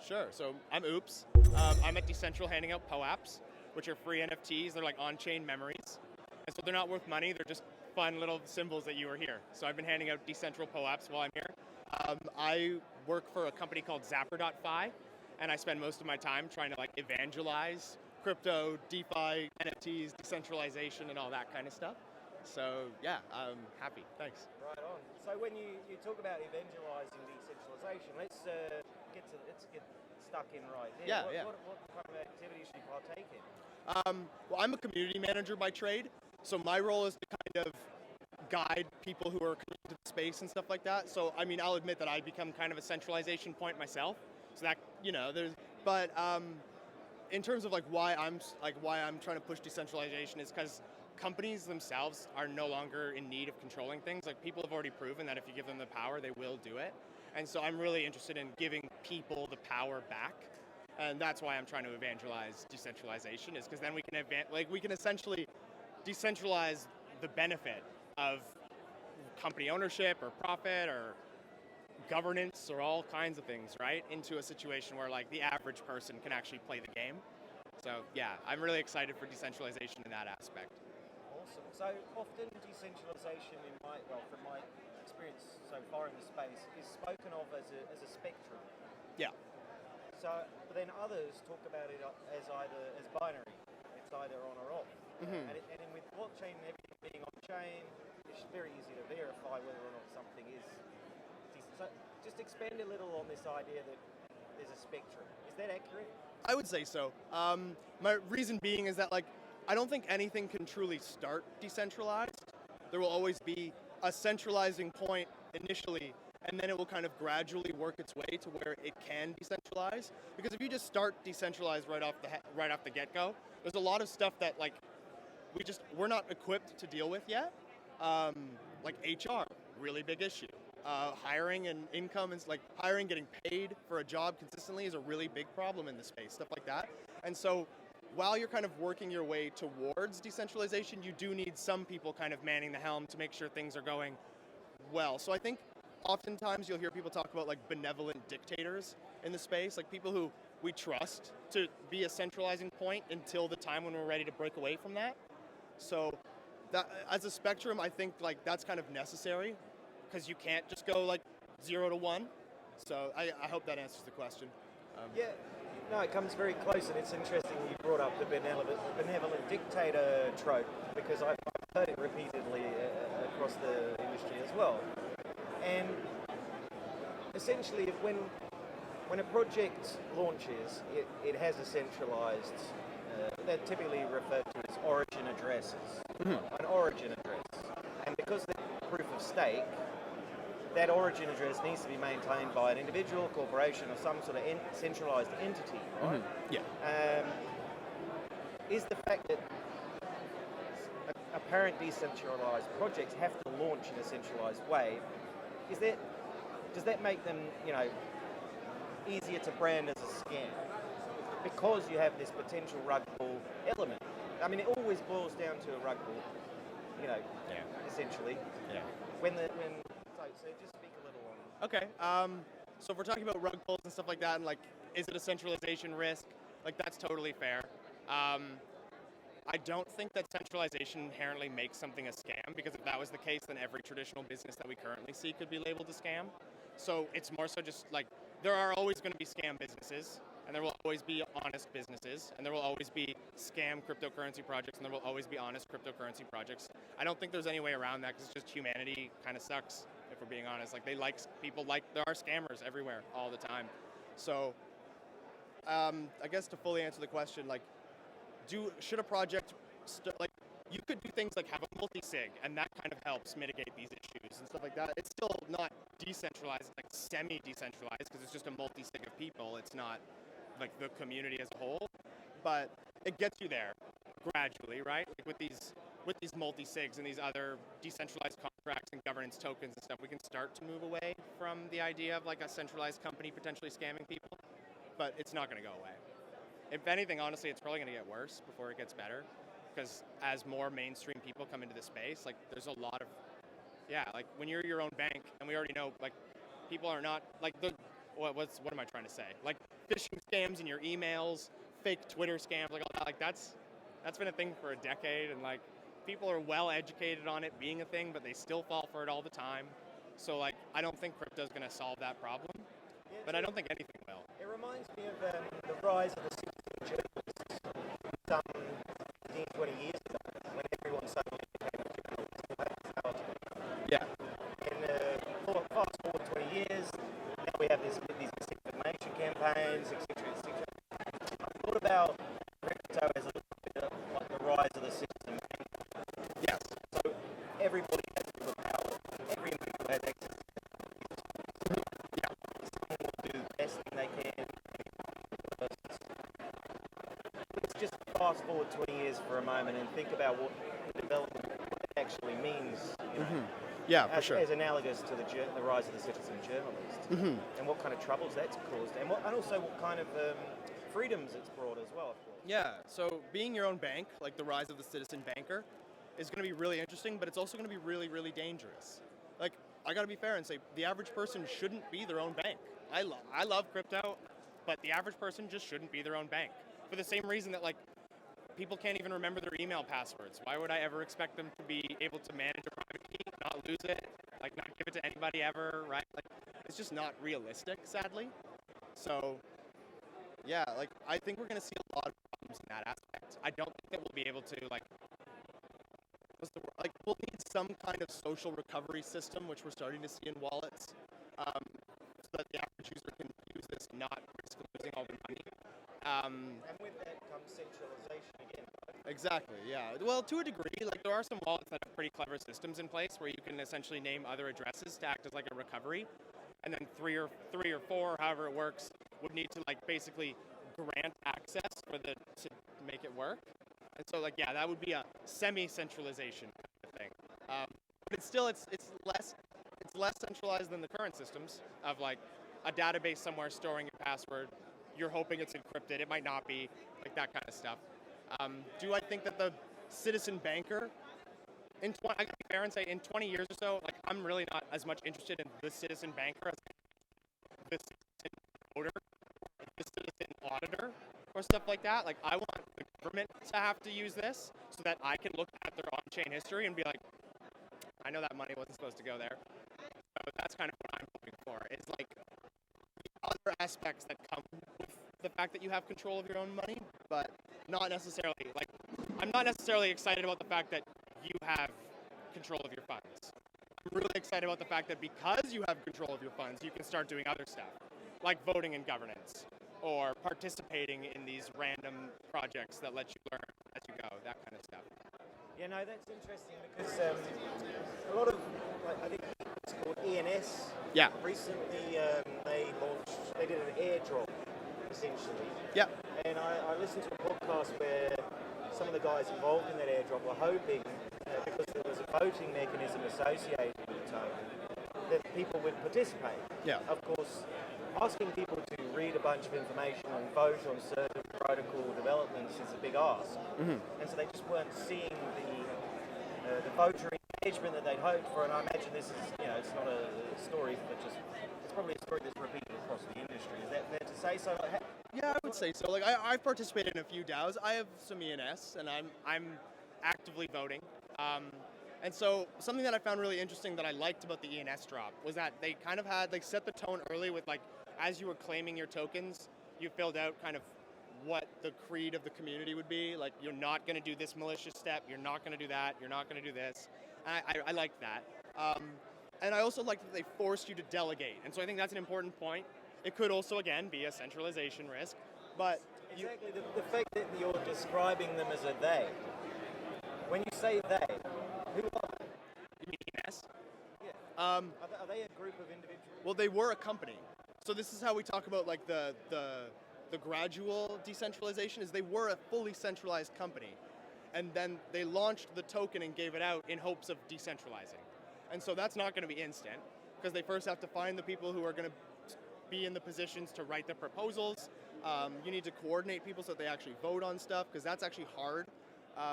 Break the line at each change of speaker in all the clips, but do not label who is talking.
Sure. So I'm Oops. I'm at Decentral handing out POAPs, which are free NFTs. They're like on-chain memories. And so they're not worth money. They're just fun little symbols that you are here. So I've been handing out Decentral POAPs while I'm here. I work for a company called Zapper.fi, and I spend most of my time trying to like evangelize crypto, DeFi, NFTs, decentralization, and all that kind of stuff. So yeah, I'm happy. Thanks.
Right on. So when you talk about evangelizing decentralization, let's get stuck in right there.
Yeah.
What kind of activities should you partake in?
Well, I'm a community manager by trade, so my role is to kind of guide people who are coming to the space and stuff like that. So, I mean, I'll admit that I become kind of a centralization point myself. So that, but in terms of like why I'm trying to push decentralization is because companies themselves are no longer in need of controlling things. Like people have already proven that if you give them the power, they will do it. And so I'm really interested in giving people the power back. And that's why I'm trying to evangelize decentralization, is because then we can essentially decentralize the benefit of company ownership or profit or governance or all kinds of things, right, into a situation where like the average person can actually play the game. So yeah, I'm really excited for decentralization in that aspect.
Awesome. So often decentralization, from my experience so far in the space, is spoken of as a spectrum.
Yeah.
So, but then others talk about it as binary. It's either on or off.
Mm-hmm.
And with blockchain and everything being on chain, it's very easy to verify whether or not something is decent. So just expand a little on this idea that there's a spectrum. Is that accurate?
I would say so. My reason being is that like I don't think anything can truly start decentralized. There will always be a centralizing point initially, and then it will kind of gradually work its way to where it can decentralize. Because if you just start decentralized right off the get-go, there's a lot of stuff that like we're not equipped to deal with yet. Like HR, really big issue. Hiring and income, and like hiring, getting paid for a job consistently is a really big problem in the space, stuff like that. And so while you're kind of working your way towards decentralization, you do need some people kind of manning the helm to make sure things are going well. So I think oftentimes you'll hear people talk about like benevolent dictators in the space, like people who we trust to be a centralizing point until the time when we're ready to break away from that. So that as a spectrum, I think like that's kind of necessary, because you can't just go like 0 to 1. So I hope that answers the question.
Yeah, no, it comes very close, and it's interesting you brought up the benevolent dictator trope, because I've heard it repeatedly across the industry as well. And essentially, when a project launches, it has a centralized, they're typically referred to as origin addresses, an origin address. And because they're proof of stake, that origin address needs to be maintained by an individual, corporation, or some sort of centralized entity, right?
Mm-hmm. Yeah.
Is the fact that apparent decentralized projects have to launch in a centralized way, does that make them, easier to brand as a scam? Because you have this potential rug pull element. I mean, it always boils down to a rug pull, essentially.
Yeah.
So just speak a little on.
Okay. So if we're talking about rug pulls and stuff like that, and like, is it a centralization risk? Like, that's totally fair. I don't think that centralization inherently makes something a scam, because if that was the case, then every traditional business that we currently see could be labeled a scam. So it's more so just like, there are always going to be scam businesses, and there will always be honest businesses, and there will always be scam cryptocurrency projects, and there will always be honest cryptocurrency projects. I don't think there's any way around that, because it's just humanity kind of sucks, if we're being honest. Like, there are scammers everywhere all the time. So I guess to fully answer the question, like, should a project, you could do things like have a multi-sig, and that kind of helps mitigate these issues and stuff like that. It's still not decentralized, like semi-decentralized, because it's just a multi-sig of people. It's not like the community as a whole, but it gets you there gradually, right? Like with these multi-sigs and these other decentralized contracts and governance tokens and stuff, we can start to move away from the idea of like a centralized company potentially scamming people, but it's not going to go away. If anything, honestly, it's probably going to get worse before it gets better, because as more mainstream people come into the space, like there's a lot of, like when you're your own bank, and we already know, like people are not, like what am I trying to say? Like phishing scams in your emails, fake Twitter scams, like all that. Like that's been a thing for a decade, and like people are well educated on it being a thing, but they still fall for it all the time. So like I don't think crypto's going to solve that problem, but I don't think anything will.
It reminds me of the rise of the citizen journalists some 15, 20 years ago, when everyone suddenly became a journalist.
Yeah.
And fast forward 20 years, now we have these misinformation campaigns, etc., etc. I thought about crypto as a little bit of like the rise of the citizen.
Yes.
So everybody has the power. Every individual has access.
Yeah.
Someone will do the best thing they can. Let's just fast forward 20 years for a moment and think about what the development actually means. You know,
Yeah, for sure.
As analogous to the rise of the citizen journalist, and what kind of troubles that's caused, and also what kind of freedoms it's brought as well, of course.
Yeah, so being your own bank, like the rise of the citizen banker, is going to be really interesting, but it's also going to be really, really dangerous. Like, I got to be fair and say the average person shouldn't be their own bank. I love crypto, but the average person just shouldn't be their own bank. For the same reason that, like, people can't even remember their email passwords. Why would I ever expect them to be able to manage a private key, not lose it, like not give it to anybody ever, right? Like, it's just not realistic, sadly. So, yeah, like, I think we're going to see a lot of problems in that aspect. I don't think that we'll be able to, like, we'll need some kind of social recovery system, which we're starting to see in wallets, so that the average user can use this and not risk losing all their money.
And with that comes centralization again.
Exactly, yeah. Well, to a degree, like there are some wallets that have pretty clever systems in place where you can essentially name other addresses to act as like a recovery, and then three or four, however it works, would need to like basically grant access to make it work. And so, like, yeah, that would be a semi-centralization kind of thing. But it's still it's less centralized than the current systems of like a database somewhere storing your password. You're hoping it's encrypted. It might not be, like that kind of stuff. Do I think that the citizen banker I gotta be fair and say in 20 years or so, like I'm really not as much interested in the citizen banker as the citizen voter, the citizen auditor, or stuff like that. Like I want the government to have to use this so that I can look at their on-chain history and be like, I know that money wasn't supposed to go there. So that's kind of what I'm hoping for. It's like the other aspects that come with the fact that you have control of your own money, but not necessarily, like, I'm not necessarily excited about the fact that you have control of your funds. I'm really excited about the fact that because you have control of your funds, you can start doing other stuff, like voting in governance, or participating in these random projects that let you learn as you go, that kind of stuff.
Yeah, no, that's interesting because a lot of, like, I think it's called ENS.
Yeah.
Recently, they did an airdrop, essentially.
Yeah.
And I listened to a podcast where some of the guys involved in that airdrop were hoping, because there was a voting mechanism associated with the token, that people would participate.
Yeah.
Of course, asking people to read a bunch of information and vote on certain protocol developments is a big ask. And so they just weren't seeing the voter engagement that they'd hoped for. And I imagine this is, it's not a story, but it's probably a story that's repeated across the industry. Is that fair to say? So,
yeah, I would say so. Like I've participated in a few DAOs. I have some ENS, and I'm actively voting. And so something that I found really interesting that I liked about the ENS drop was that they kind of had set the tone early with as you were claiming your tokens, you filled out kind of what the creed of the community would be. Like, you're not going to do this malicious step, you're not going to do that, you're not going to do this. And I liked that. And I also liked that they forced you to delegate. And so I think that's an important point. It could also, again, be a centralization risk. But
exactly, the fact that you're describing them as a they. When you say they, who are they?
You mean ENS?
Yeah. Are they a group of individuals?
Well, they were a company. So this is how we talk about the gradual decentralization, is they were a fully centralized company. And then they launched the token and gave it out in hopes of decentralizing. And so that's not going to be instant, because they first have to find the people who are going to be in the positions to write the proposals. You need to coordinate people so that they actually vote on stuff, because that's actually hard,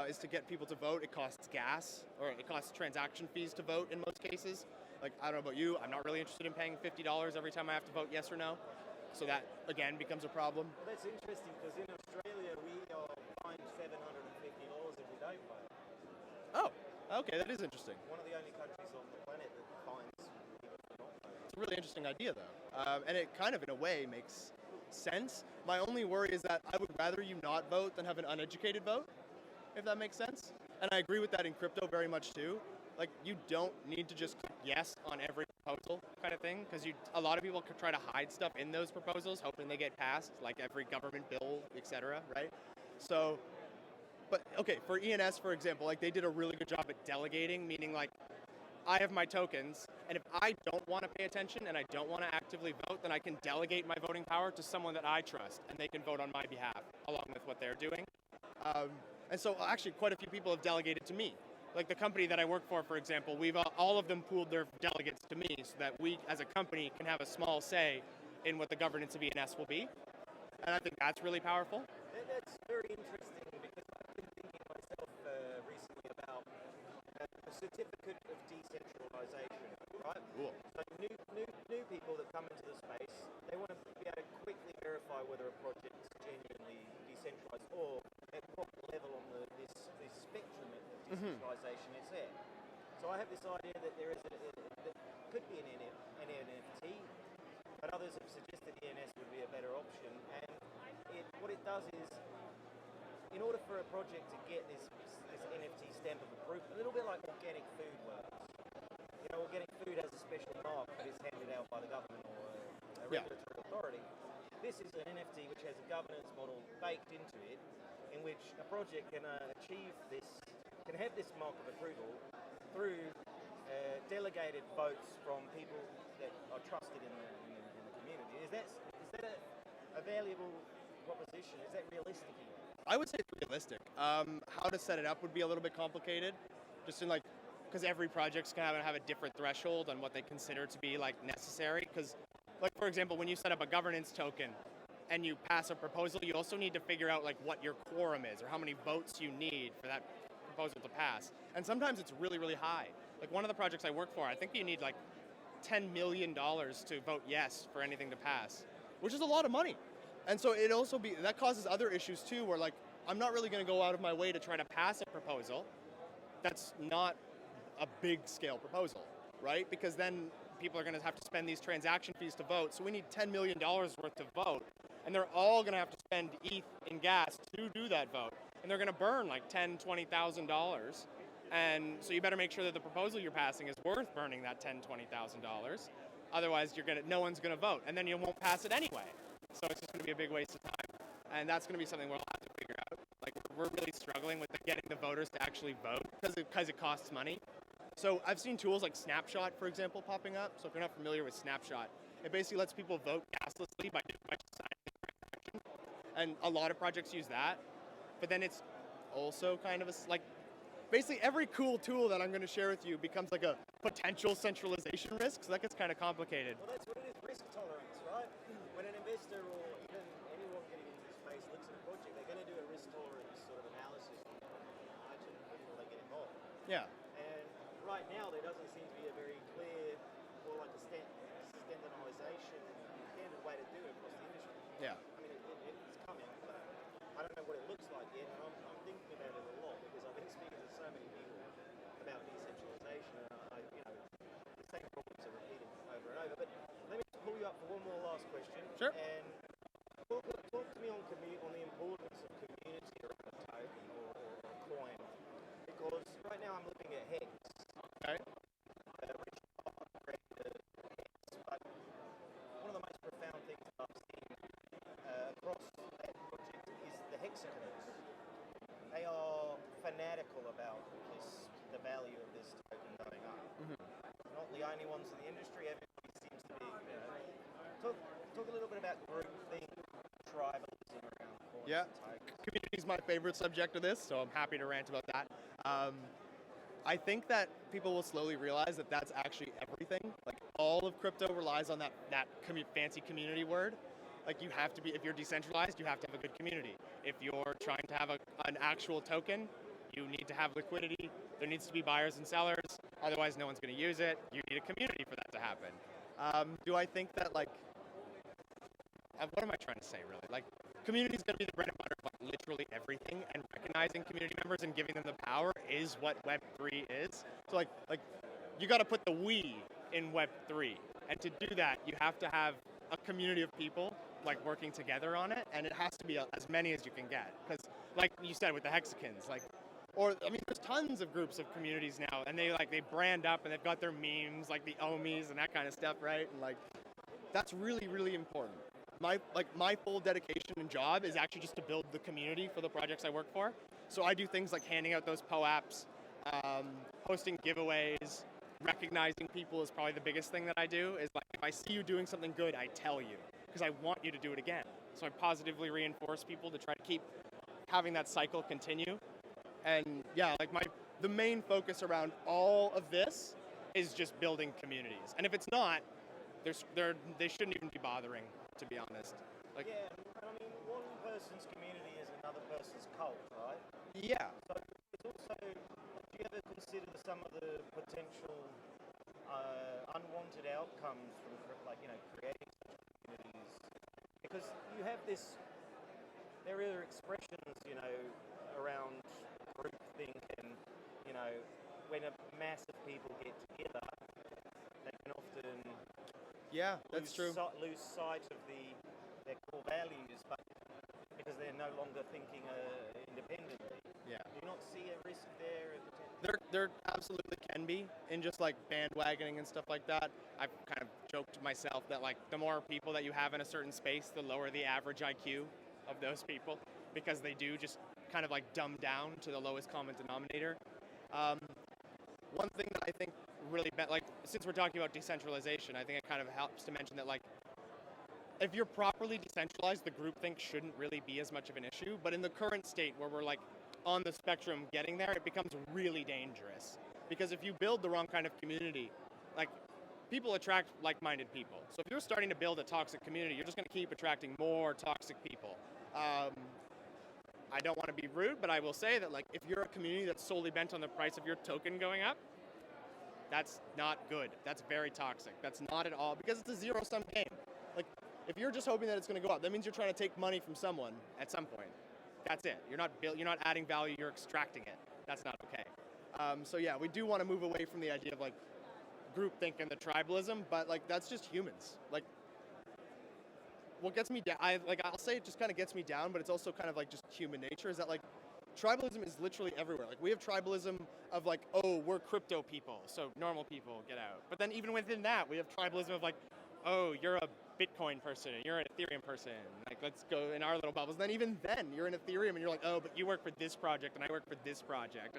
is to get people to vote. It costs gas, or it costs transaction fees to vote in most cases. Like, I don't know about you, I'm not really interested in paying $50 every time I have to vote yes or no. So that, again, becomes a problem.
Well, that's interesting because in Australia we are fined $750 if we don't vote.
Oh, okay, that is interesting.
One of the only countries on the planet that fines people for not voting.
It's a really interesting idea, though. And it kind of, in a way, makes sense. My only worry is that I would rather you not vote than have an uneducated vote, if that makes sense. And I agree with that in crypto very much, too. Like, you don't need to just click yes on every proposal kind of thing, because a lot of people could try to hide stuff in those proposals, hoping they get passed, like every government bill, etc., right? So, but, okay, for ENS, for example, like, they did a really good job at delegating, meaning, like, I have my tokens, and if I don't want to pay attention and I don't want to actively vote, then I can delegate my voting power to someone that I trust, and they can vote on my behalf, along with what they're doing. And so actually quite a few people have delegated to me. Like the company that I work for example, we've all of them pooled their delegates to me so that we as a company can have a small say in what the governance of ENS will be. And I think that's really powerful.
That's very interesting because I've been thinking myself recently about a certificate of decentralization, right?
Cool.
So new people that come into the space, they want to be able to quickly verify whether a project is genuinely decentralized or at what level on this spectrum of decentralization is there. So I have this idea that there could be an NFT, but others have suggested ENS would be a better option. And what it does is, in order for a project to get this NFT stamp of approval, a little bit like organic food works. You know, organic food has a special mark that is handed out by the government or a regulatory authority. This is an NFT which has a governance model baked into it, in which a project can have this mark of approval through delegated votes from people that are trusted in the community. Is that a valuable proposition? Is that realistic here?
I would say it's realistic. How to set it up would be a little bit complicated, just in like, because every project's gonna have a different threshold on what they consider to be like necessary. Because, like for example, when you set up a governance token and you pass a proposal, you also need to figure out like what your quorum is or how many votes you need for that proposal to pass. And sometimes it's really, really high. Like one of the projects I work for, I think you need like $10 million to vote yes for anything to pass, which is a lot of money. And so that causes other issues too, where like, I'm not really gonna go out of my way to try to pass a proposal that's not a big scale proposal, right? Because then people are gonna have to spend these transaction fees to vote. So we need $10 million worth to vote. And they're all gonna have to spend ETH in gas to do that vote. And they're gonna burn like $10,000, $20,000. And so you better make sure that the proposal you're passing is worth burning that $10,000, $20,000. Otherwise, no one's gonna vote. And then you won't pass it anyway. So it's just going to be a big waste of time. And that's going to be something we'll have to figure out. Like, we're really struggling with getting the voters to actually vote because it costs money. So I've seen tools like Snapshot, for example, popping up. So if you're not familiar with Snapshot, it basically lets people vote gaslessly by signing the transaction. And a lot of projects use that. But then it's also kind of basically every cool tool that I'm going to share with you becomes like a potential centralization risk. So that gets kind of complicated.
Well, that's what it is, risk tolerance, right? When an investor or even anyone getting into the space looks at a project, they're going to do a risk tolerance sort of analysis margin before they get involved.
Yeah.
And right now, there doesn't seem to be a very clear or like a standardization, standard way to do it across the industry.
Yeah.
I mean, it's coming, but I don't know what it looks like yet. And I'm thinking about it a lot because I've been speaking to so many people about decentralization, and the same problems are repeating over and over. But let me just pull you up for one more last question.
Sure.
And talk to me on the importance of community around a token or a coin, because right now I'm looking at Hex.
Okay.
But one of the most profound things that I've seen across that project is the Hexicans. They are fanatical about the value of this token going up. Not the only ones in the industry. Everybody seems to be. Talk a little bit about groupthink, tribalism around coins and tokens.
Community is my favorite subject of this, so I'm happy to rant about that. I think that people will slowly realize that that's actually everything. Like all of crypto relies on that fancy community word. Like you have to be, if you're decentralized, you have to have a good community. If you're trying to have an actual token, you need to have liquidity. There needs to be buyers and sellers. Otherwise, no one's going to use it. You need a community for that to happen. Do I think that, like, what am I trying to say, really? Like, community is going to be the bread and butter of, like, literally everything, and recognizing community members and giving them the power is what Web3 is. So, like you got to put the we in Web3, and to do that, you have to have a community of people, like, working together on it, and it has to be as many as you can get. Because, like you said, with the Hexicans, like, or, I mean, there's tons of groups of communities now, and they brand up, and they've got their memes, like the Omis and that kind of stuff, right? And, like, that's really, really important. My full dedication and job is actually just to build the community for the projects I work for. So I do things like handing out those POAPs, hosting giveaways, recognizing people is probably the biggest thing that I do. Is, like, if I see you doing something good, I tell you, because I want you to do it again. So I positively reinforce people to try to keep having that cycle continue. And yeah, like, the main focus around all of this is just building communities. And if it's not, they shouldn't even be bothering, to be honest. Like,
yeah, and I mean, one person's community is another person's cult, right?
Yeah.
So it's also, do you ever consider some of the potential unwanted outcomes from, like, you know, creating such communities? Because you have this, there are expressions, you know, around groupthink, and, you know, when a mass of people get together, they can often
that's true.
Lose sight of their core values, but because they're no longer thinking independently.
Yeah.
Do you not see a risk there?
There absolutely can be in just, like, bandwagoning and stuff like that. I've kind of joked to myself that, like, the more people that you have in a certain space, the lower the average IQ of those people, because they do just kind of, like, dumb down to the lowest common denominator. One thing that I think really, like, since we're talking about decentralization, I think it kind of helps to mention that, like, if you're properly decentralized, the groupthink shouldn't really be as much of an issue. But in the current state where we're, like, on the spectrum getting there, it becomes really dangerous. Because if you build the wrong kind of community, like, people attract like-minded people. So if you're starting to build a toxic community, you're just going to keep attracting more toxic people. I don't want to be rude, but I will say that, like, if you're a community that's solely bent on the price of your token going up, that's not good. That's very toxic. That's not at all, because it's a zero-sum game. Like, if you're just hoping that it's going to go up, that means you're trying to take money from someone at some point. That's it. You're not adding value. You're extracting it. That's not okay. So yeah, we do want to move away from the idea of, like, groupthink and the tribalism, but, like, that's just humans. Like, what gets me down, I'll say it just kind of gets me down, but it's also kind of, like, just human nature, is that, like, tribalism is literally everywhere. Like, we have tribalism of, like, oh, we're crypto people, so normal people get out. But then even within that, we have tribalism of, like, oh, you're a Bitcoin person, you're an Ethereum person. Like, let's go in our little bubbles. And then even then, you're in Ethereum, and you're like, oh, but you work for this project, and I work for this project.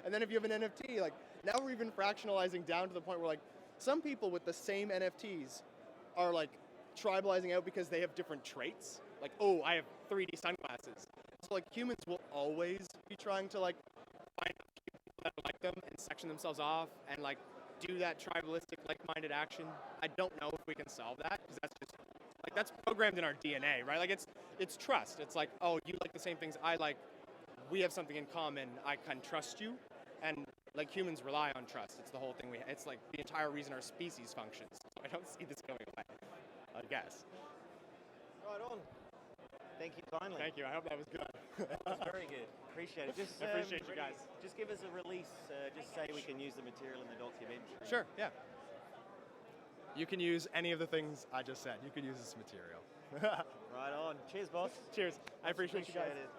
And then if you have an NFT, like, now we're even fractionalizing down to the point where, like, some people with the same NFTs are, like, tribalizing out because they have different traits. Like, oh, I have 3D sunglasses. So, like, humans will always be trying to, like, find people that like them and section themselves off and, like, do that tribalistic, like-minded action. I don't know if we can solve that, because that's just, like, that's programmed in our DNA, right? Like, it's trust. It's like, oh, you like the same things I like. We have something in common. I can trust you. And, like, humans rely on trust. It's the whole thing. It's, like, the entire reason our species functions. So I don't see this going away, I guess.
Right on. Thank you kindly.
Thank you. I hope that was good.
That's very good. Appreciate it.
I appreciate you guys.
Just give us a release. Just say we can use the material in the documentary.
Sure, yeah. You can use any of the things I just said. You can use this material.
Right on. Cheers, boss.
Cheers. I appreciate you guys.
it.